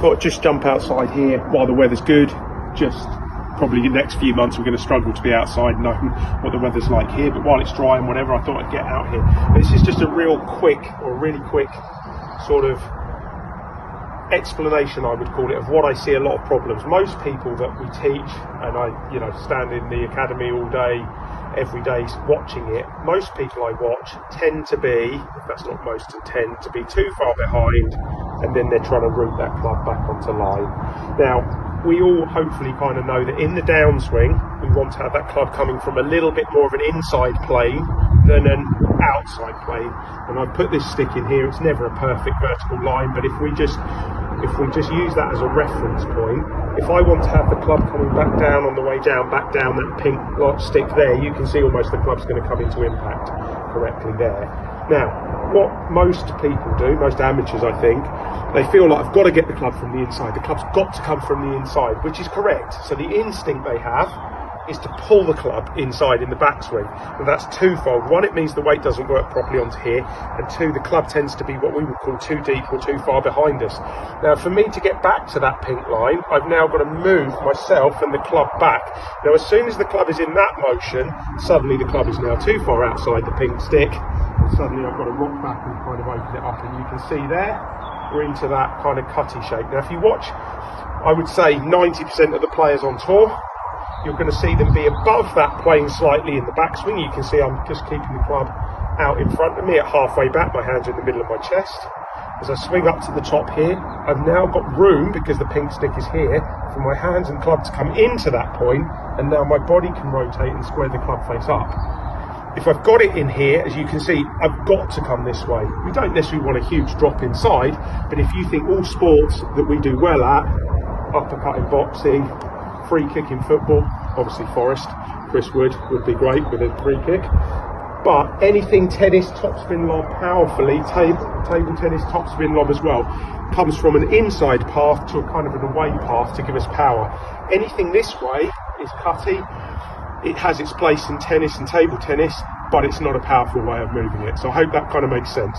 thought I'd just jump outside here while the weather's good. Just probably the next few months we're going to struggle to be outside knowing what the weather's like here, but while it's dry and whatever, I thought I'd get out here. This is just a really quick sort of explanation, I would call it, of what I see a lot of problems. Most people that we teach, and I stand in the academy all day, every day watching it, most people I watch tend to be, if that's not most, tend to be too far behind, and then they're trying to route that club back onto line. Now, we all hopefully kind of know that in the downswing, we want to have that club coming from a little bit more of an inside plane than an outside plane. And I put this stick in here. It's never a perfect vertical line, but if we just use that as a reference point, if I want to have the club coming back down on the way down, back down that pink stick there, you can see almost the club's going to come into impact correctly there. Now, what most people do, most amateurs I think, they feel like I've got to get the club from the inside. The club's got to come from the inside, which is correct. So the instinct they have is to pull the club inside in the backswing. And that's twofold. One, it means the weight doesn't work properly onto here. And two, the club tends to be what we would call too deep or too far behind us. Now, for me to get back to that pink line, I've now got to move myself and the club back. Now, as soon as the club is in that motion, suddenly the club is now too far outside the pink stick. And suddenly I've got to rock back and kind of open it up. And you can see there, we're into that kind of cutty shape. Now, if you watch, I would say 90% of the players on tour, you're going to see them be above that plane slightly in the backswing. You can see I'm just keeping the club out in front of me at halfway back. My hands are in the middle of my chest. As I swing up to the top here, I've now got room, because the pink stick is here, for my hands and club to come into that point, and now my body can rotate and square the club face up. If I've got it in here, as you can see, I've got to come this way. We don't necessarily want a huge drop inside, but if you think all sports that we do well at, uppercut in boxing, free kick in football, obviously Forrest, Chris Wood would be great with a free kick, but anything tennis, topspin lob powerfully, table tennis, topspin lob as well, comes from an inside path to a kind of an away path to give us power. Anything this way is cutty. It has its place in tennis and table tennis, but it's not a powerful way of moving it. So I hope that kind of makes sense.